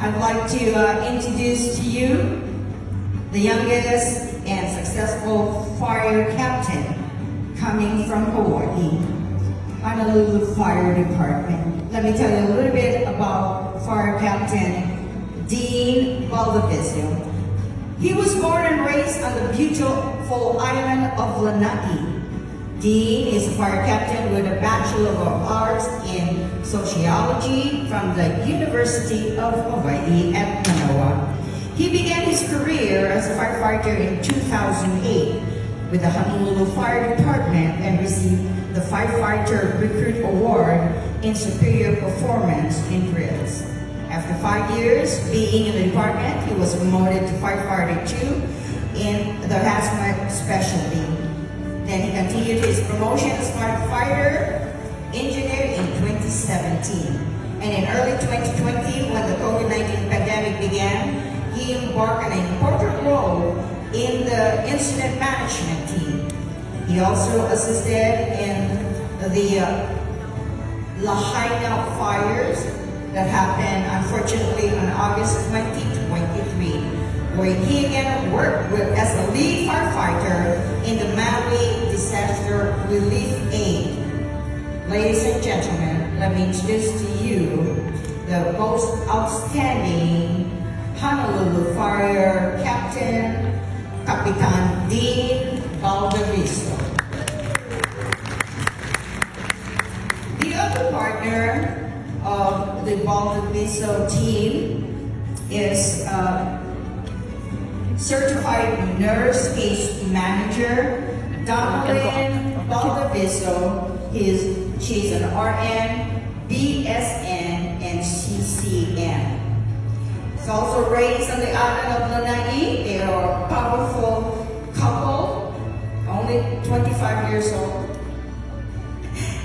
I'd like to introduce to you the youngest and successful fire captain coming from Hawaii, Honolulu Fire Department. Let me tell you a little bit about Fire Captain Dean Valdivieso. He was born and raised on the beautiful island of Lanai. Dean is a fire captain with a Bachelor of Arts in Sociology from the University of Hawaii at Manoa. He began his career as a firefighter in 2008 with the Honolulu Fire Department and received the Firefighter Recruit Award in Superior Performance in Drills. After 5 years being in the department, he was promoted to Firefighter 2 in the hazmat specialty. Then he continued his promotion as firefighter engineer in 2017. And in early 2020, when the COVID-19 pandemic began, he embarked on an important role in the incident management team. He also assisted in the Lahaina fires that happened, unfortunately, on August 2023, where he again worked as a lead firefighter in the Maui Disaster Relief Aid. Ladies and gentlemen, let me introduce to you the most outstanding Honolulu Fire Captain, Kapitan Dean Valdivieso. The other partner of the Valdivieso team is certified nurse case manager, Donalyn Valdivieso. She's an RN, BSN, and CCN. She's also raised on the island of Lanai. They are a powerful couple, only 25 years old.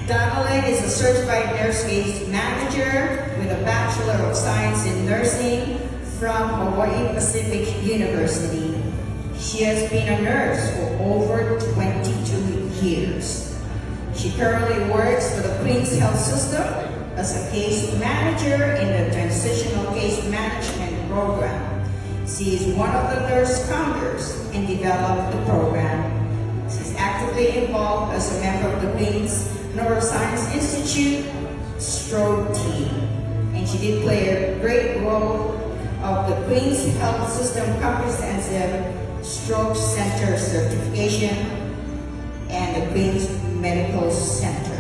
Donalyn is a certified nurse case manager with a Bachelor of Science in Nursing from Hawaii Pacific University. She has been a nurse for over 22 years. She currently works for the Queen's Health System as a case manager in the Transitional Case Management Program. She is one of the nurse founders and developed the program. She's actively involved as a member of the Queen's Neuroscience Institute stroke team. And she did play a great role of the Queen's Health System Comprehensive Stroke Center certification and the Queen's Medical Center.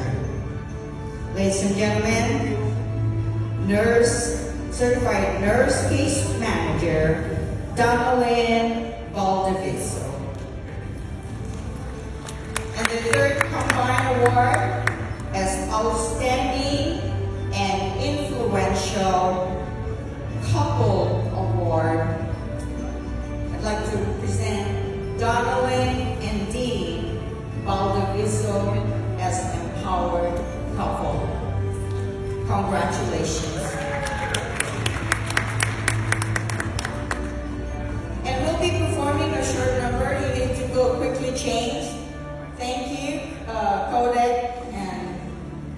Ladies and gentlemen, certified nurse case manager, Donalyn Valdivieso. And the third combined award as Outstanding and Influential Couple Award. I'd like to present Donalyn and Dean Valdivieso as an empowered couple. Congratulations. And we'll be performing a short number. You need to go quickly change. Thank you, Kodak. And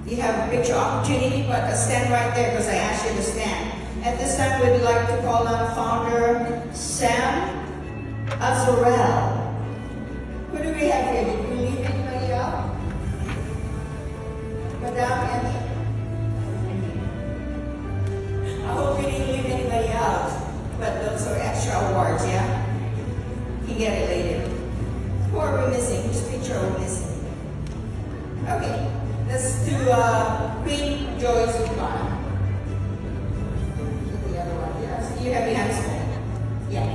you have a picture opportunity, but stand right there because I asked you to stand. At this time, we'd like to call on founder Sam Azarel. Who do we have here? Did we leave anybody out? Madame Annie? I hope we didn't leave anybody out, but those are extra awards, yeah? You can get it later. Who are we missing? Which picture are we missing? Okay, let's do Queen Joyce Ivana. The other one, yes. You have your hands full. Yeah.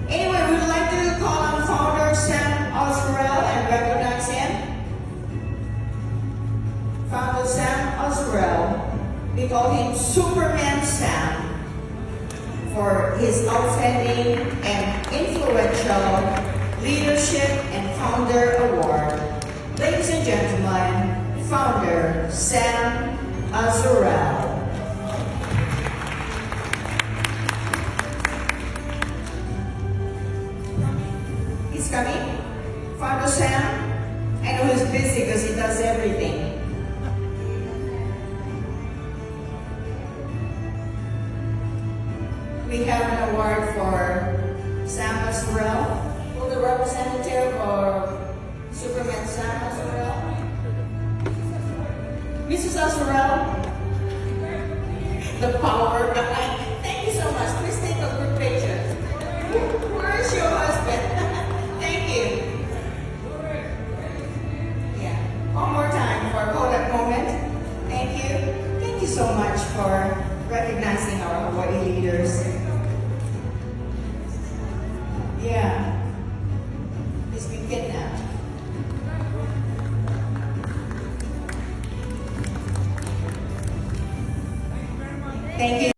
Anyway, we would like to call on founder Sam Azarel and recognize him. Founder Sam Azarel, we call him Superman Sam for his outstanding and influential leadership and founder award. Ladies and gentlemen, founder Sam Azarel. He's coming. Founder Sam, I know he's busy because he does everything. we have an award for Sam Azarel. Will the representative or Superman Sam Azarel? Mrs. Azarel, the power guy. Thank you so much. Please take a good picture. Where is your husband? Thank you. Yeah. One more time for a Kodak moment. Thank you. Thank you so much for recognizing our Hawaii leaders. Yeah. He's been kidnapped. Thank you.